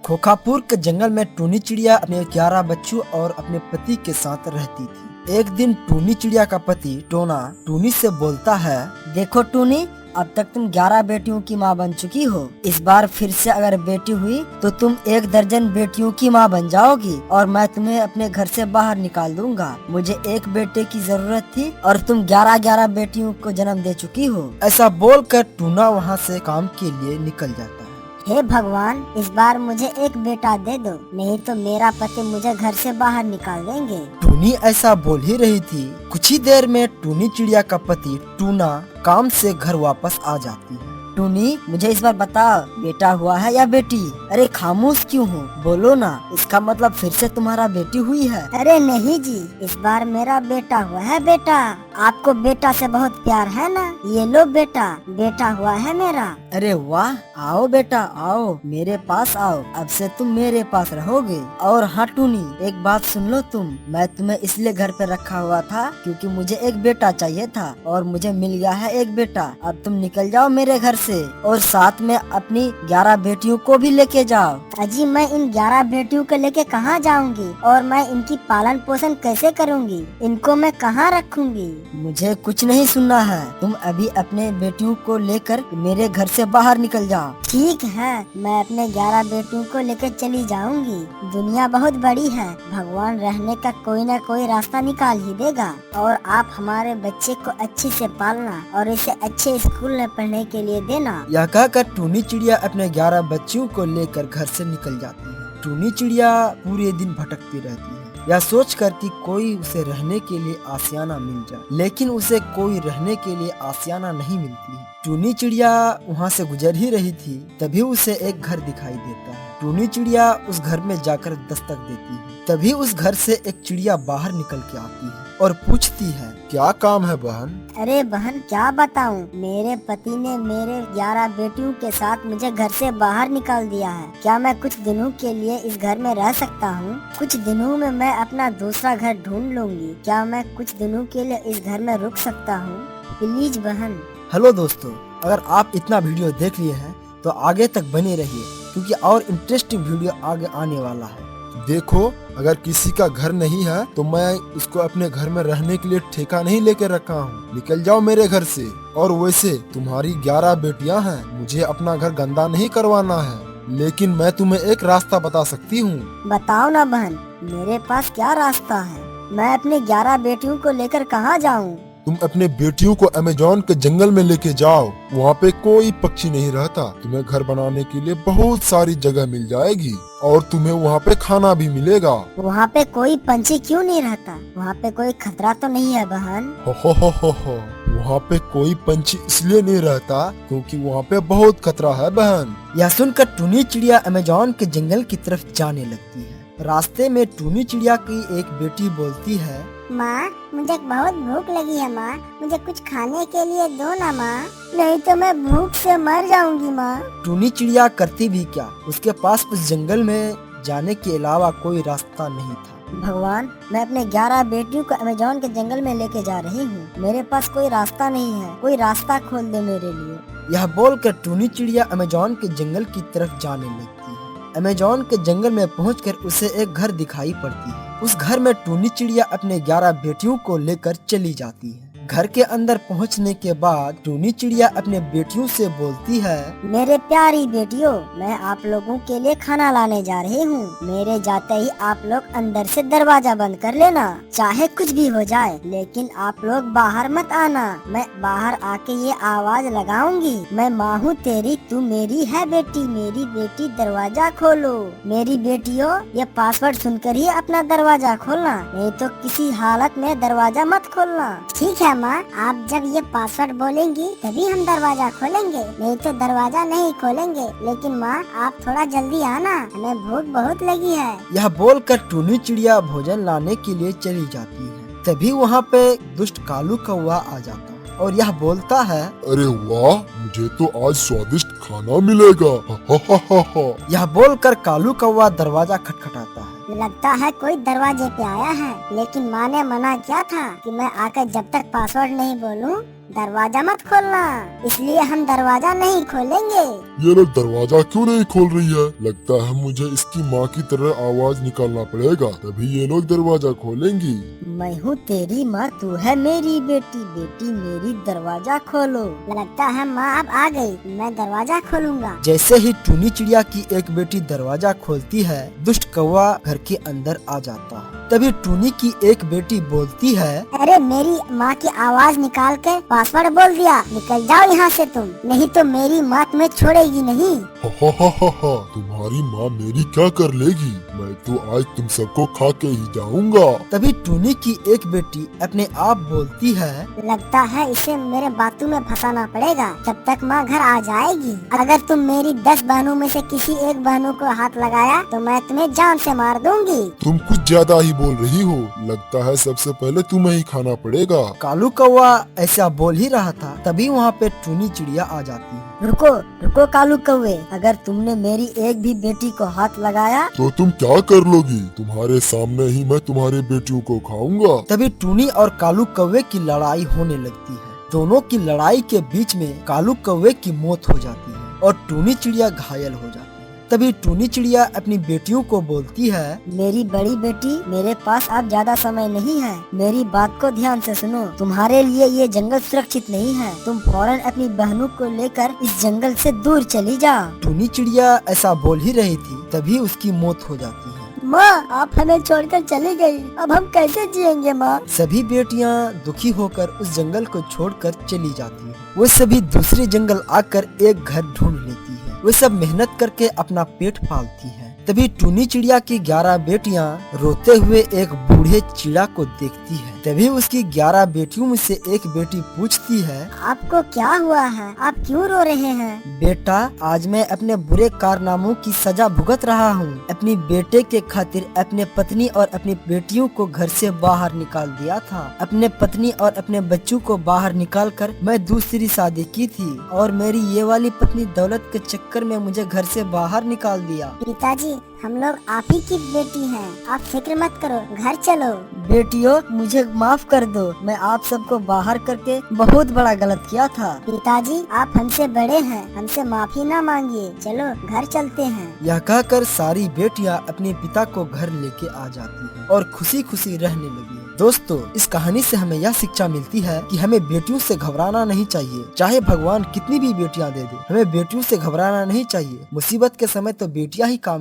खोखापुर के जंगल में टूनी चिड़िया अपने 11 बच्चों और अपने पति के साथ रहती थी। एक दिन टूनी चिड़िया का पति टोना टूनी से बोलता है, देखो टूनी, अब तक तुम 11 बेटियों की माँ बन चुकी हो। इस बार फिर से अगर बेटी हुई तो तुम 1 दर्जन बेटियों की माँ बन जाओगी और मैं तुम्हें अपने घर से बाहर निकाल दूंगा। मुझे एक बेटे की जरूरत थी और तुम 11 बेटियों को जन्म दे चुकी हो। ऐसा बोलकर टूना वहाँ से काम के लिए निकल जाता है। हे भगवान, इस बार मुझे एक बेटा दे दो, नहीं तो मेरा पति मुझे घर से बाहर निकाल देंगे। टूनी ऐसा बोल ही रही थी। कुछ ही देर में टूनी चिड़िया का पति टूना काम से घर वापस आ जाती है। टूनी, मुझे इस बार बताओ, बेटा हुआ है या बेटी? अरे खामोश क्यों हो, बोलो ना। इसका मतलब फिर से तुम्हारा बेटी हुई है? अरे नहीं जी, इस बार मेरा बेटा हुआ है। बेटा, आपको बेटा से बहुत प्यार है ना? ये लो बेटा, बेटा हुआ है मेरा। अरे वाह, आओ बेटा आओ, मेरे पास आओ। अब से तुम मेरे पास रहोगे। और हाँ टूनी, एक बात सुन लो तुम, मैं तुम्हें इसलिए घर पे रखा हुआ था क्योंकि मुझे एक बेटा चाहिए था और मुझे मिल गया है एक बेटा। अब तुम निकल जाओ मेरे घर से और साथ में अपनी 11 बेटियों को भी लेके जाओ। अजी, मैं इन 11 बेटियों को लेके कहाँ जाऊंगी और मैं इनकी पालन पोषण कैसे करूंगी? इनको मैं कहाँ रखूंगी? मुझे कुछ नहीं सुनना है, तुम अभी अपने बेटियों को लेकर मेरे घर से बाहर निकल जाओ। ठीक है, मैं अपने 11 बेटियों को लेकर चली जाऊंगी। दुनिया बहुत बड़ी है, भगवान रहने का कोई न कोई रास्ता निकाल ही देगा। और आप हमारे बच्चे को अच्छे से पालना और इसे अच्छे स्कूल में पढ़ने के लिए देना। यह कहकर टूनी चिड़िया अपने 11 बच्चियों को लेकर घर से निकल जाती है। टूनी चिड़िया पूरे दिन भटकती रहती है, यह सोचकर कि कोई उसे रहने के लिए आशियाना मिल जाए, लेकिन उसे कोई रहने के लिए आशियाना नहीं मिलती है। टूनी चिड़िया वहाँ से गुजर ही रही थी, तभी उसे एक घर दिखाई देता है। टूनी चिड़िया उस घर में जाकर दस्तक देती है। तभी उस घर से एक चिड़िया बाहर निकल के आती है और पूछती है, क्या काम है बहन? अरे बहन, क्या बताऊं, मेरे पति ने मेरे 11 बेटियों के साथ मुझे घर से बाहर निकाल दिया है। क्या मैं कुछ दिनों के लिए इस घर में रह सकता हूँ? कुछ दिनों में मैं अपना दूसरा घर ढूंढ लूंगी। क्या मैं कुछ दिनों के लिए इस घर में रुक सकता हूँ? प्लीज बहन। हेलो दोस्तों, अगर आप इतना वीडियो देख लिए हैं तो आगे तक बने रहिए क्योंकि और इंटरेस्टिंग वीडियो आगे आने वाला है। देखो, अगर किसी का घर नहीं है तो मैं उसको अपने घर में रहने के लिए ठेका नहीं लेके रखा हूँ। निकल जाओ मेरे घर से। और वैसे तुम्हारी 11 बेटियां हैं, मुझे अपना घर गंदा नहीं करवाना है, लेकिन मैं तुम्हें एक रास्ता बता सकती हूँ। बताओ ना बहन, मेरे पास क्या रास्ता है? मैं अपने 11 बेटियों को लेकर कहाँ जाऊँ? तुम अपने बेटियों को अमेज़न के जंगल में लेके जाओ, वहाँ पे कोई पक्षी नहीं रहता। तुम्हें घर बनाने के लिए बहुत सारी जगह मिल जाएगी और तुम्हें वहाँ पे खाना भी मिलेगा। वहाँ पे कोई पंछी क्यों नहीं रहता? वहाँ पे कोई खतरा तो नहीं है बहन? हो। वहाँ पे कोई पंछी इसलिए नहीं रहता क्योंकि वहाँ पे बहुत खतरा है बहन। यह सुनकर टूनी चिड़िया अमेज़न के जंगल की तरफ जाने लगती है। रास्ते में टूनी चिड़िया की एक बेटी बोलती है, माँ, मुझे बहुत भूख लगी है माँ, मुझे कुछ खाने के लिए दो ना माँ, नहीं तो मैं भूख से मर जाऊंगी माँ। टूनी चिड़िया करती भी क्या, उसके पास उस जंगल में जाने के अलावा कोई रास्ता नहीं था। भगवान, मैं अपने 11 बेटियों को अमेज़न के जंगल में लेके जा रही हूँ। मेरे पास कोई रास्ता नहीं है, कोई रास्ता खोल दे मेरे लिए। यह बोलकर टूनी चिड़िया अमेज़न के जंगल की तरफ जाने लगती है। अमेज़न के जंगल में पहुंचकर उसे एक घर दिखाई पड़ती है। उस घर में टूनी चिड़िया अपने 11 बेटियों को लेकर चली जाती है। घर के अंदर पहुंचने के बाद टूनी चिड़िया अपने बेटियों से बोलती है, मेरे प्यारी बेटियों, मैं आप लोगों के लिए खाना लाने जा रही हूँ। मेरे जाते ही आप लोग अंदर से दरवाजा बंद कर लेना, चाहे कुछ भी हो जाए, लेकिन आप लोग बाहर मत आना। मैं बाहर आके ये आवाज लगाऊंगी, मैं माँ हूँ तेरी, तू मेरी है बेटी, मेरी बेटी दरवाजा खोलो। मेरी बेटियों, ये पासवर्ड सुनकर ही अपना दरवाजा खोलना, नहीं तो किसी हालत में दरवाजा मत खोलना। ठीक है माँ, आप जब ये पासवर्ड बोलेंगी तभी हम दरवाजा खोलेंगे, नहीं तो दरवाजा नहीं खोलेंगे। लेकिन माँ, आप थोड़ा जल्दी आना, हमें भूख बहुत लगी है। यह बोलकर टूनी चिड़िया भोजन लाने के लिए चली जाती है। तभी वहाँ पे दुष्ट कालू कौवा आ जाता है और यह बोलता है, अरे वाह, मुझे तो आज स्वादिष्ट खाना मिलेगा। यह बोलकर कालू कौवा दरवाजा खटखटाता है। लगता है कोई दरवाजे पे आया है, लेकिन माँ ने मना किया था कि मैं आकर जब तक पासवर्ड नहीं बोलूं दरवाजा मत खोलना, इसलिए हम दरवाजा नहीं खोलेंगे। ये लोग दरवाजा क्यों नहीं खोल रही है? लगता है मुझे इसकी माँ की तरह आवाज निकालना पड़ेगा, तभी ये लोग दरवाजा खोलेंगी। मैं हूँ तेरी माँ, तू है मेरी बेटी, बेटी मेरी दरवाजा खोलो। लगता है माँ अब आ गई, मैं दरवाजा खोलूंगा। जैसे ही टूनी चिड़िया की एक बेटी दरवाजा खोलती है, दुष्ट कौवा घर के अंदर आ जाता है। तभी टूनी की एक बेटी बोलती है, अरे मेरी माँ की आवाज निकाल के पासवर्ड बोल दिया, निकल जाओ यहाँ से तुम, नहीं तो मेरी माँ तुम्हें छोड़ेगी नहीं। हा, तुम्हारी माँ मेरी क्या कर लेगी? मैं तो आज तुम सबको खा के ही जाऊंगा। तभी टूनी की एक बेटी अपने आप बोलती है, लगता है इसे मेरे बातों में फंसाना पड़ेगा, तब तक माँ घर आ जाएगी। अगर तुम मेरी 10 बहनों में से किसी एक बहनों को हाथ लगाया तो मैं तुम्हें जान से मार दूंगी। तुम कुछ ज्यादा ही बोल रही हो, लगता है सबसे पहले तुम्हें ही खाना पड़ेगा। कालू कौवा ऐसा बोल ही रहा था, तभी वहाँ पे टूनी चिड़िया आ जाती है। रुको रुको कालू कौवे, अगर तुमने मेरी एक भी बेटी को हाथ लगाया तो तुम क्या कर लोगी? तुम्हारे सामने ही मैं तुम्हारी बेटियों को खाऊंगा। तभी टूनी और कालू कौवे की लड़ाई होने लगती है। दोनों की लड़ाई के बीच में कालू कौवे की मौत हो जाती है और टूनी चिड़िया घायल हो जाती है। तभी टूनी चिड़िया अपनी बेटियों को बोलती है, मेरी बड़ी बेटी, मेरे पास अब ज्यादा समय नहीं है, मेरी बात को ध्यान से सुनो। तुम्हारे लिए ये जंगल सुरक्षित नहीं है, तुम फौरन अपनी बहनों को लेकर इस जंगल से दूर चली जाओ। टूनी चिड़िया ऐसा बोल ही रही थी, तभी उसकी मौत हो जाती है। माँ, आप हमें छोड़कर चली गई, अब हम कैसे जिएंगे माँ? सभी बेटियां दुखी होकर उस जंगल को छोड़कर चली जाती हैं। वो सभी दूसरे जंगल आकर एक घर ढूंढ लेती है। वे सब मेहनत करके अपना पेट पालती है। तभी टूनी चिड़िया की 11 बेटियां रोते हुए एक बूढ़े चिड़ा को देखती है। तभी उसकी 11 बेटियों में से एक बेटी पूछती है, आपको क्या हुआ है, आप क्यों रो रहे हैं? बेटा, आज मैं अपने बुरे कारनामों की सजा भुगत रहा हूँ। अपनी बेटे के खातिर अपने पत्नी और अपनी बेटियों को घर से बाहर निकाल दिया था। अपने पत्नी और अपने बच्चों को बाहर निकालकर मैं दूसरी शादी की थी और मेरी ये वाली पत्नी दौलत के चक्कर में मुझे घर से बाहर निकाल दिया। पिताजी, हम लोग आप ही की बेटी हैं, आप फिक्र मत करो, घर चलो। बेटियों, मुझे माफ कर दो, मैं आप सबको बाहर करके बहुत बड़ा गलत किया था। पिताजी, आप हमसे बड़े हैं, हमसे माफी ना मांगिए, चलो घर चलते हैं। यह कहकर सारी बेटियां अपने पिता को घर लेके आ जाती हैं और खुशी खुशी रहने लगी हैं। दोस्तों, इस कहानी से हमें यह शिक्षा मिलती है कि हमें बेटियों से घबराना नहीं चाहिए। चाहे भगवान कितनी भी बेटियां दे दे, हमें बेटियों से घबराना नहीं चाहिए। मुसीबत के समय तो बेटियां ही काम